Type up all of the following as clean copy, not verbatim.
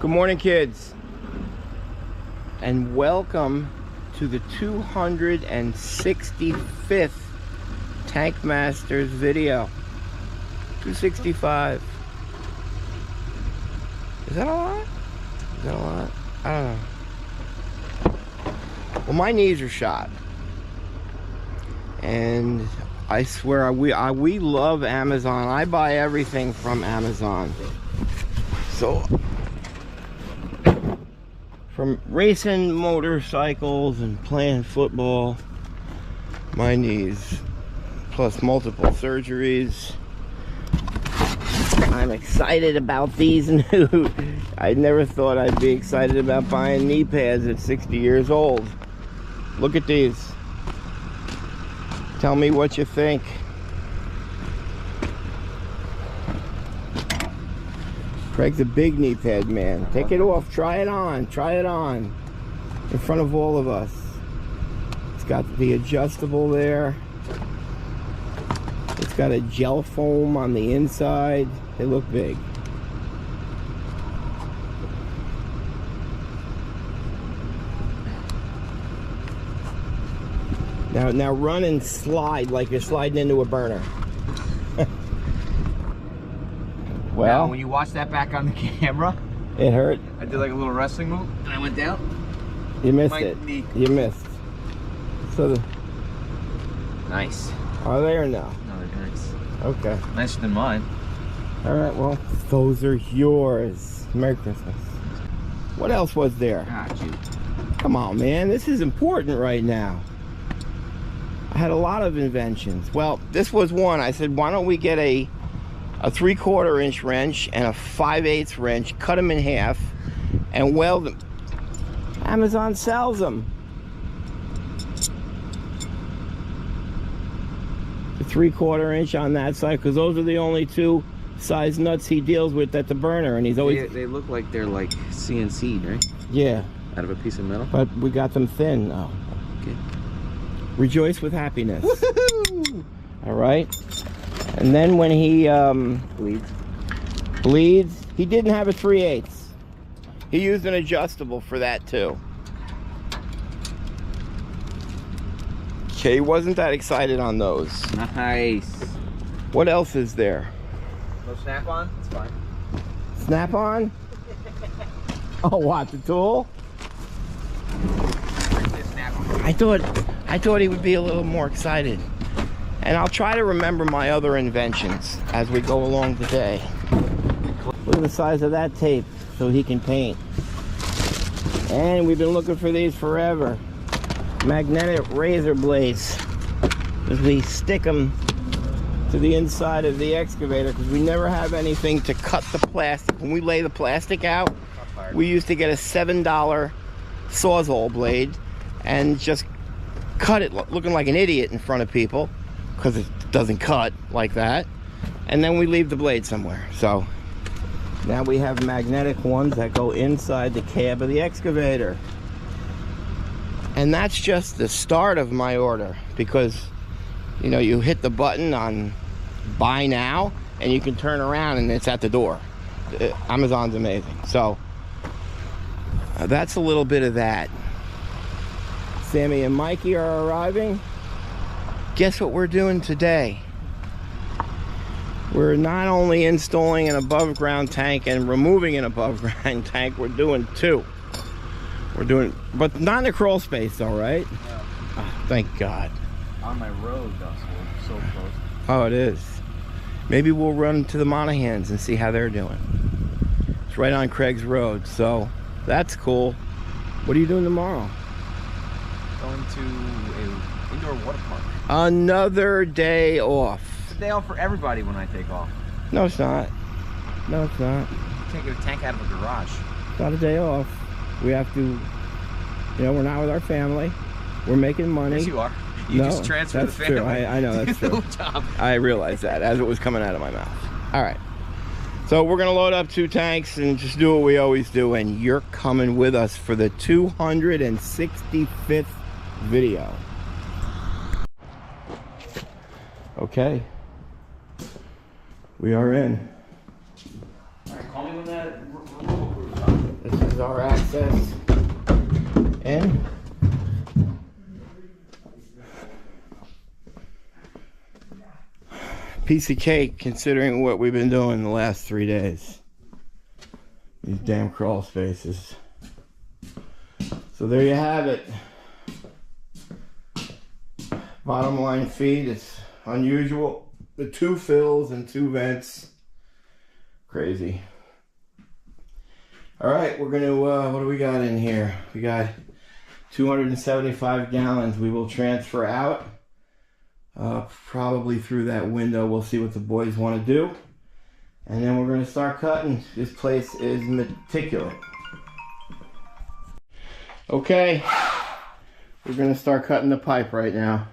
Good morning, kids, and welcome to the 265th Tank Masters video. 265. Is that a lot? Is that a lot? I don't know. Well, my knees are shot, and I swear we love Amazon. I buy everything from Amazon. So, from racing motorcycles and playing football, my knees, plus multiple surgeries. I'm excited about these new. I never thought I'd be excited about buying knee pads at 60 years old. Look at these. Tell me what you think. Craig's a big knee pad man. Take it off, try it on in front of all of us. It's got the adjustable there. It's got a gel foam on the inside. They look big. Now run and slide like you're sliding into a burner. Well, now, when you watch that back on the camera, it hurt. I did like a little wrestling move and I went down. You missed it. You missed. So Nice. Are they or no? No, it hurts. Okay. Nicer than mine. All right. Well, those are yours. Merry Christmas. What else was there? Ah, shoot. Come on, man. This is important right now. I had a lot of inventions. Well, this was one. I said, why don't we get a 3/4 inch wrench and a 5/8 wrench, cut them in half, and weld them. Amazon sells them. The 3/4 inch on that side, because those are the only two size nuts he deals with at the burner, and he's always. They look like they're like CNC'd, right? Yeah. Out of a piece of metal. But we got them thin. Oh. Okay. Rejoice with happiness. All right. And then when he bleeds, he didn't have a 3/8. He used an adjustable for that too. Okay, wasn't that excited on those. Nice. What else is there? No snap-on? It's fine. Snap-on? Oh, what, the tool? I thought he would be a little more excited. And I'll try to remember my other inventions as we go along today. Look at the size of that tape so he can paint. And we've been looking for these forever. Magnetic razor blades. As we stick them to the inside of the excavator, because we never have anything to cut the plastic. When we lay the plastic out, we used to get a $7 Sawzall blade and just cut it looking like an idiot in front of people, because it doesn't cut like that, and then we leave the blade somewhere. So now we have magnetic ones that go inside the cab of the excavator, and that's just the start of my order, because you know, you hit the button on buy now and you can turn around and it's at the door. Amazon's amazing. So that's a little bit of that. Sammy and Mikey are arriving. Guess what we're doing today? We're not only installing an above ground tank and removing an above ground tank, we're doing two. We're doing, but not in the crawl space though, right? No. Oh, thank God. On my road, though, so close. Oh, it is. Maybe we'll run to the Monahans and see how they're doing. It's right on Craig's Road, so that's cool. What are you doing tomorrow? Going to an indoor water park. Another day off. It's a day off for everybody when I take off. No, it's not. No, it's not. You can't get a tank out of a garage. It's not a day off. We have to, you know, we're not with our family. We're making money. Yes, you are. You just transfer the family. True. I know that's true. Job. I realized that as it was coming out of my mouth. All right. So we're going to load up 2 tanks and just do what we always do. And you're coming with us for the 265th video. Okay. We are in. All right, call me when that removal crew's on. There's our access in. Piece of cake considering what we've been doing the last 3 days. These damn crawl spaces. So there you have it. Bottom line feed, it's unusual. The 2 fills and 2 vents. Crazy. Alright, we're gonna, what do we got in here? We got 275 gallons we will transfer out. Probably through that window. We'll see what the boys want to do. And then we're gonna start cutting. This place is meticulous. Okay, we're gonna start cutting the pipe right now.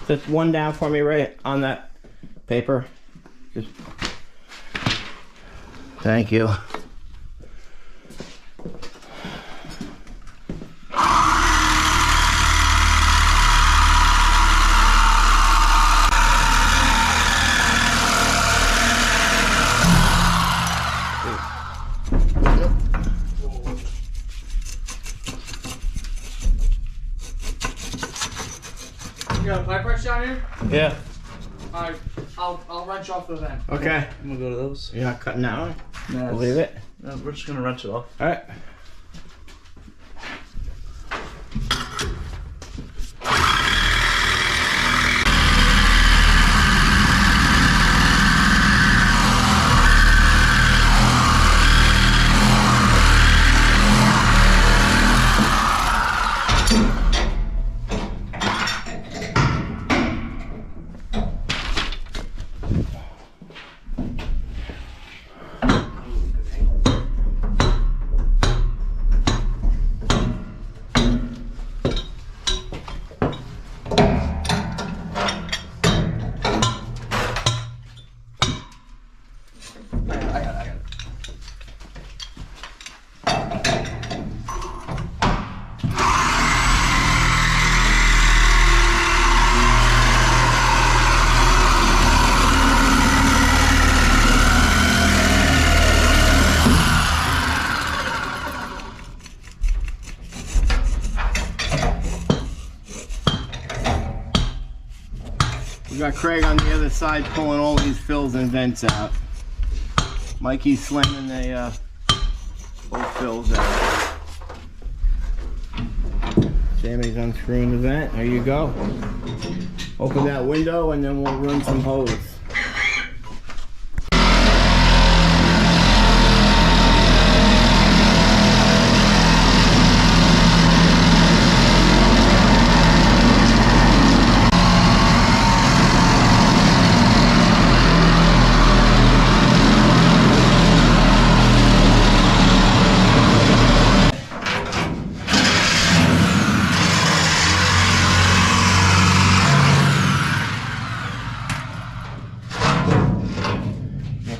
Just one down for me right on that paper. Just thank you. You got a pipe wrench down here? Yeah. Alright, I'll wrench off the vent. Okay. I'm gonna go to those. You're not cutting that one? No, Believe it? No, we're just gonna wrench it off. Alright. We got Craig on the other side pulling all these fills and vents out. Mikey's slamming the both fills out. Sammy's unscrewing the vent. There you go. Open that window and then we'll run some hose.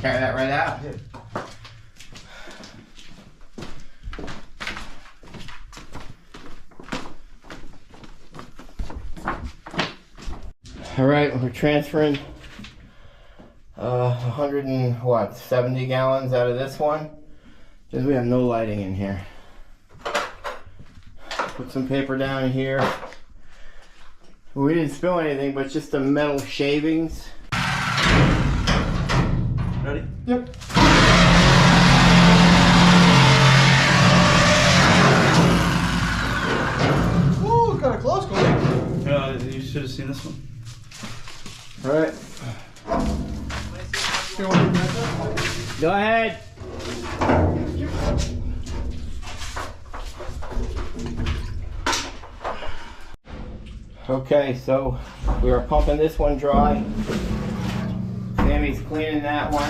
Carry that right out. All right, we're transferring 170 gallons out of this one because we have no lighting in here. Put some paper down here. We didn't spill anything, but just the metal shavings. Ready? Yep. Ooh, kind of close, Cody. You should have seen this one. All right. You want to do that? Go ahead. Okay, so we are pumping this one dry. Sammy's cleaning that one.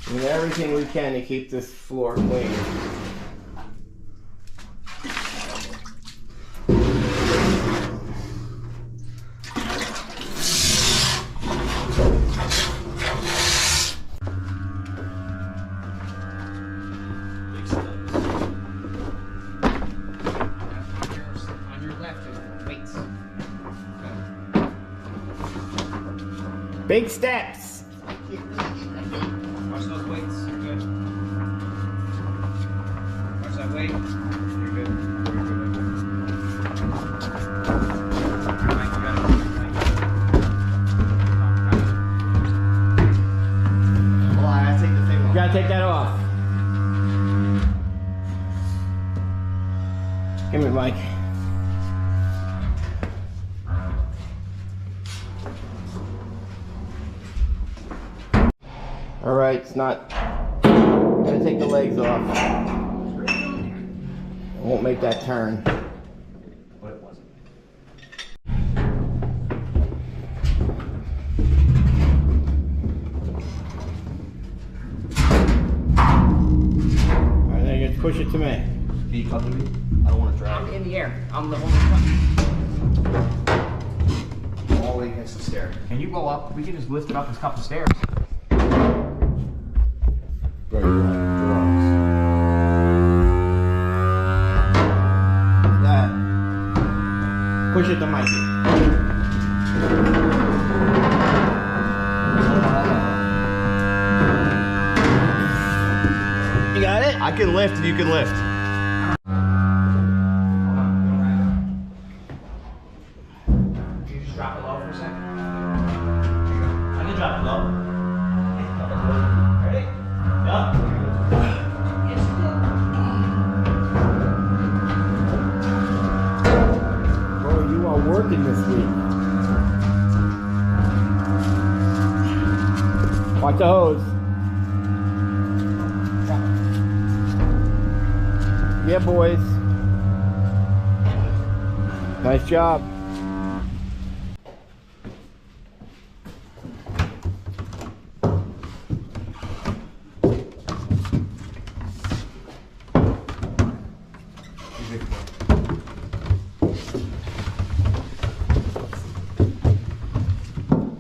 Doing everything we can to keep this floor clean. Big steps. Watch those weights. You're good. Watch that weight. You're good. You're good. Mike, you got it. Hold on, I gotta take the thing off. You gotta take that off. Give me, Mike. All right, it's not. Gotta take the legs off. It won't make that turn. But it wasn't. All right, then you just push it to me. Can you come to me? I don't want to drag. I'm in the air. I'm the one. All the way against the stair. Can you go up? We can just lift it up this couple stairs. That. Push it to Mikey. You got it? I can lift and you can lift. Can you just drop it low for a second? I can drop it low. Ready? Yeah. Bro, you are working this week. Watch the hose. Yeah, boys. Nice job.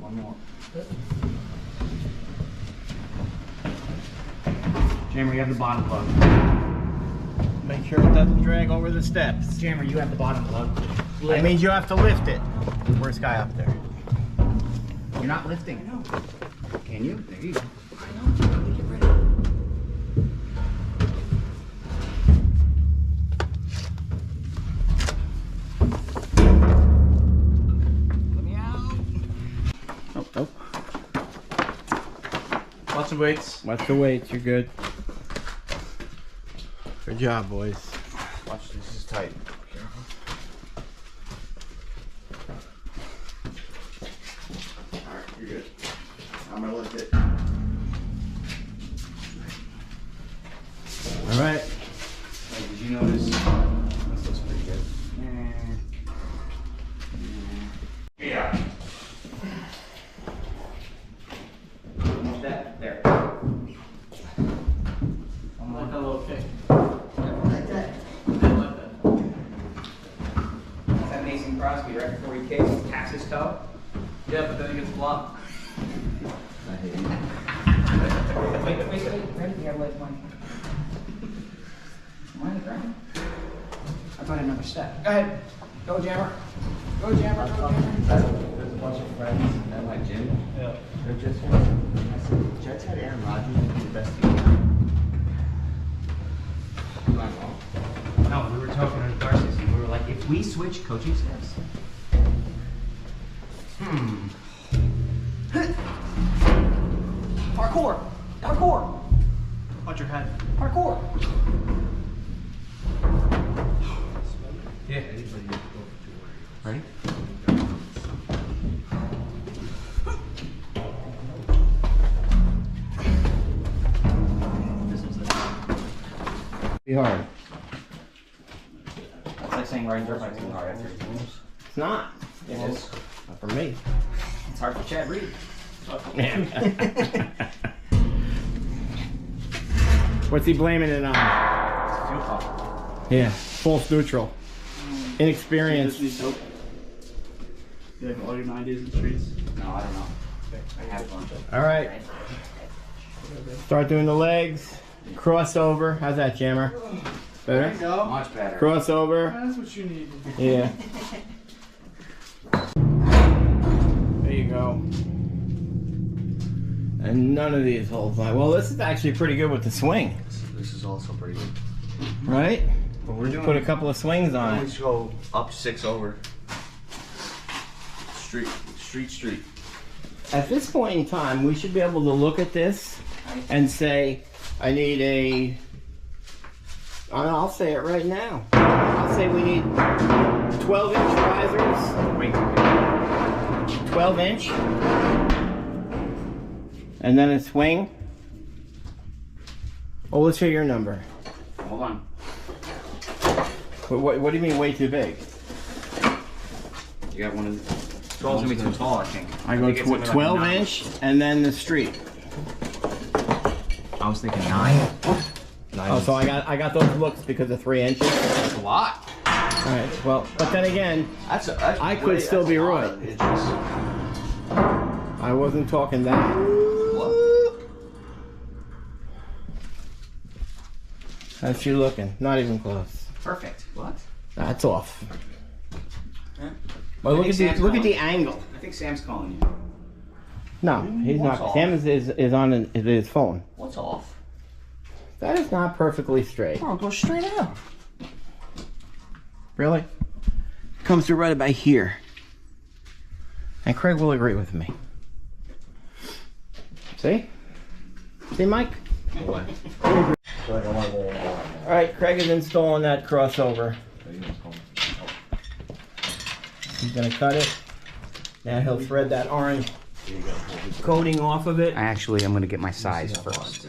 One more. Jammer, you have the bottom plug. Make sure it doesn't drag over the steps. Jammer, you have the bottom plug. That means you have to lift it. Worst guy up there. You're not lifting. I know. Can you? There you go. I know. Get ready. Let me out. Oh, oh. Lots of weights. Watch the weights. You're good. Good job, boys. Watch, this is tight. Careful. Alright, you're good. I'm gonna lift it. All right. Hey, did you notice? This looks pretty good. Yeah. Almost that. There. I'm like a little kick. Like that. That's that Mason Crosby right before he kicks, taps his toe. Yeah, but then he gets blocked. I hate him. Wait. Ready? Yeah, wait, one. Am I on the ground? I've got another step. Go ahead. Go, Jammer. Go, Jammer. Go, Jammer. There's a bunch of friends at my gym. Yeah. They're just I said, Jets had Aaron Rodgers and the best team. Am I wrong? No, we were talking to Darcy, and we were like, if we switch coaching staffs. Parkour! Parkour! Watch your head. Parkour! Yeah. Ready? Be hard. It's like saying riding dirt bikes is hard after 18 years. It's not. It is. Not for me. It's hard for Chad Reed. What's he blaming it on? Fuel pump. Yeah, false neutral. Inexperience. You like all your 90s and streets? No, I don't know. I have one. All right. Start doing the legs. Crossover. How's that, Jammer? There you Better? go. Much better. Crossover. That's what you need. Yeah. There you go. And none of these holes lie. Well, this is actually pretty good with the swing. This is also pretty good. Right? But we're doing. Put a couple of swings on Let's it. go up 6 over. Street. At this point in time, we should be able to look at this and say, I need a... I'll say it right now. I'll say we need 12-inch risers. Wait. 12-inch. And then a swing. Oh, let's hear your number. Hold on. What do you mean way too big? You got one of the 12's gonna be too tall, I think. I go think it's gonna be like 12 9. inch and then the street. I was thinking 9. Oh, so I got those looks because of 3 inches. That's a lot. Alright, well, but then again, I could still be right. I wasn't talking that. What? How's she looking? Not even close. Perfect. What? That's off. Huh? Well, look think at Sam's the calling. angle. I think Sam's calling you. No, he's What's not. off? Sam is on his phone. What's off? That is not perfectly straight. Bro, go straight out. Really? Comes to right about here. And Craig will agree with me. See? See, Mike? What? All right, Craig is installing that crossover. He's gonna cut it. Now he'll thread that orange coating off of it. Actually, I'm gonna get my size first.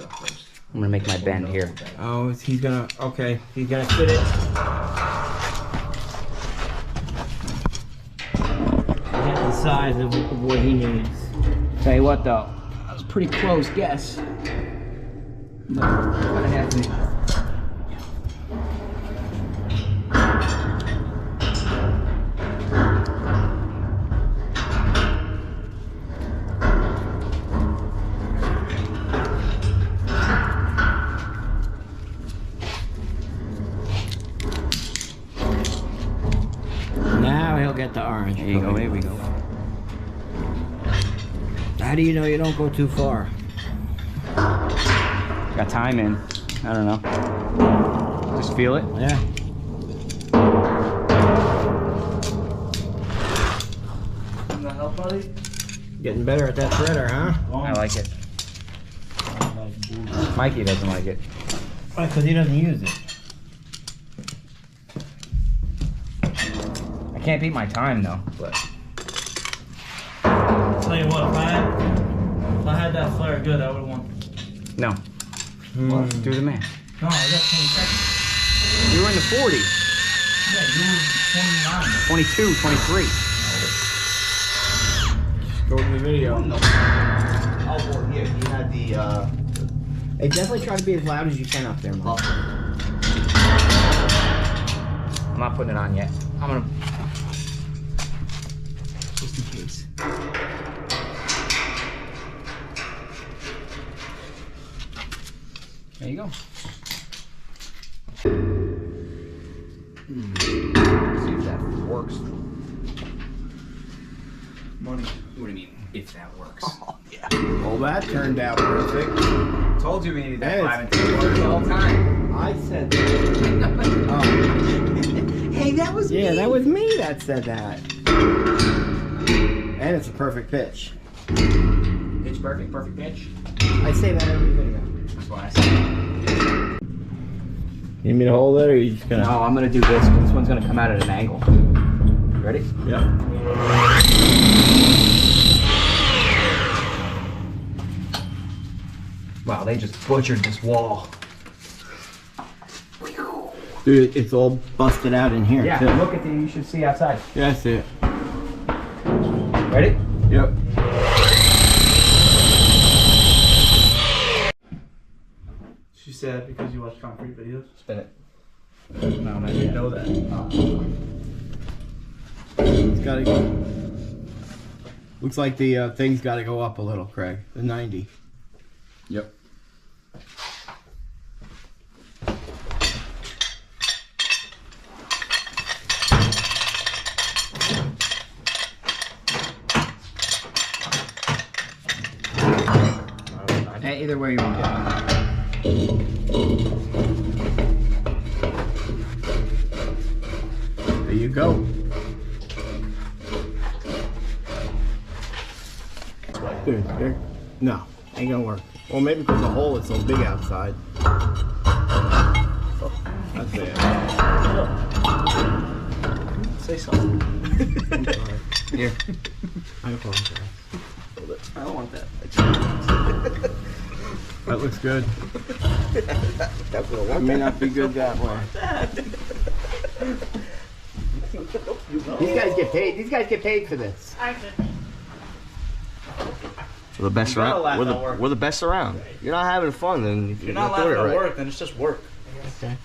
I'm gonna make my bend here. Oh, he's gonna, okay, he's gonna fit it. Get the size of what he needs. Tell you what though, That was a pretty close guess. But gonna have to. Now he'll get the orange. there you go, there we go. How do you know you don't go too far? Got time in. I don't know. Just feel it. Yeah. Can I help, buddy? Getting better at that threader, huh? I like it. Mikey doesn't like it. Why? Because he doesn't use it. I can't beat my time though. But Tell you what, if I had that flare good, I would have won. no. Do the math. No, I got 20 seconds. You were in the 40, Yeah, you were 22, 23. Go to the video. Oh, well, here, you had the, Hey, definitely try to be as loud as you can up there, Mom. I'm not putting it on yet. I'm gonna. Just in case. There you go. see if that works. Money. What do you mean, if that works? Well, that turned out perfect. Told you we needed that that And 5 and 3 the whole time. I said that. Oh. Hey, that was Yeah, me. that was me that said that. And it's a perfect pitch. Pitch perfect, perfect pitch. I say that every video. That's what I said. You need me to hold it, or are you just gonna? No, I'm gonna do this. This one's gonna come out at an angle. Ready? Yeah. Wow, they just butchered this wall. Dude, it's all busted out in here, Yeah, too. look at the, you should see outside. Yeah, I see it. Ready? Yep. She's sad because you watch concrete videos. Spin it. No, I didn't know that. It's gotta go. Looks like the thing's gotta go up a little, Craig. The 90. Yep. Yeah, either way you want. There you go. Dude, no, ain't gonna work. Well, maybe because the hole is so big outside. That's it. Say something. Here. I apologize. I don't want that. That looks good. That will It may not be good that way. These guys get paid. These guys get paid for this. We're the best You gotta laugh around. at work. We're the best around. You're not having fun, then If you're not laughing at work, then it's just work. Okay.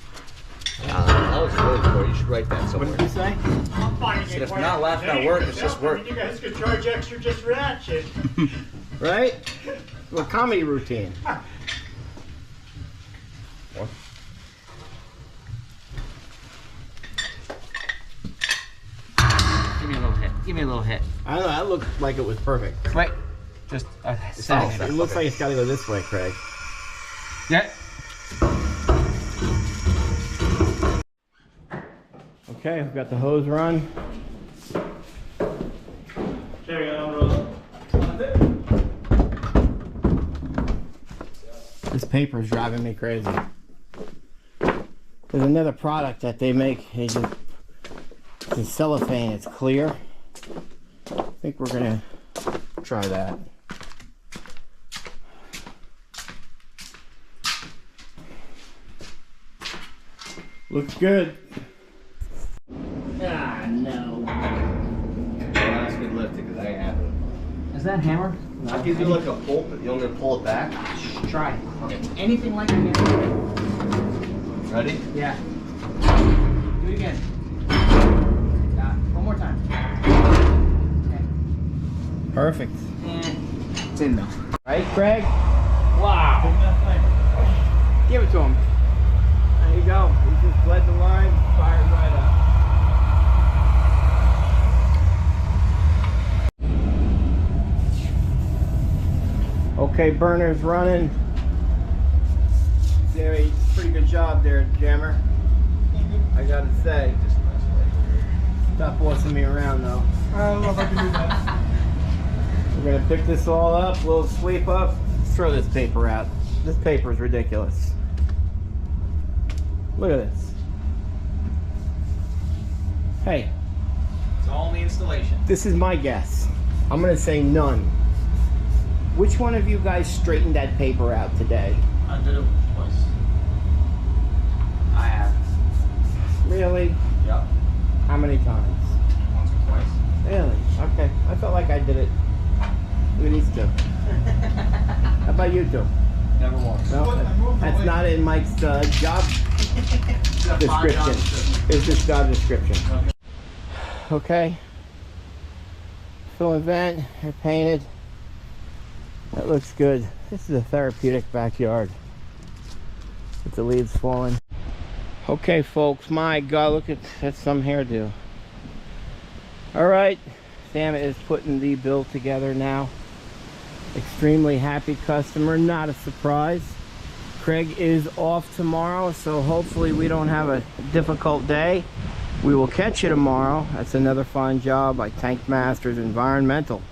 That was really cool. You should write that What somewhere. did you say? Said if you're not laughing at work, it's just work. You guys could charge extra just for that shit. Right? Well, comedy routine. Give me a little hit. Give me a little hit. I don't know. That looked like it was perfect. Right. Just a centimeter. It looks like it's got to go this way, Craig. Yeah. Okay, we've got the hose run. There you go, Rose. This paper is driving me crazy. There's another product that they make. It's in cellophane. It's clear. I think we're gonna try that. Looks good. Ah, no. That's good lifting because I ain't having it. Is that hammer? I'll give you like a pull, but you want me to pull it back? Try. Anything like a hammer. Ready? Yeah. Do it again. One more time. Okay. Perfect. It's in though. Right, Craig? Wow. Give it to him. There you go. He just bled the line, fired right up. Okay, burner's running. Very pretty good job there, Jammer. I gotta say. Stop bossing me around though. I don't know if I can do that. We're gonna pick this all up, little sweep up. Let's throw this paper out. This paper is ridiculous. Look at this. Hey, It's all in the installation. this is my guess. I'm gonna say none. Which one of you guys straightened that paper out today? I did it twice. I have. Really? Yep. How many times? Once or twice. Really? Okay. I felt like I did it. Look at these two. How about you two? Never once. No, that's not in Mike's job description. It's just job description. Okay. Fill and vent. They're painted. That looks good. This is a therapeutic backyard with the leaves falling. Okay, folks. My God, look at that's some hairdo. All right, Sam is putting the bill together now. Extremely happy customer. Not a surprise. Craig is off tomorrow, so hopefully we don't have a difficult day. We will catch you tomorrow. That's another fine job by Tank Masters Environmental.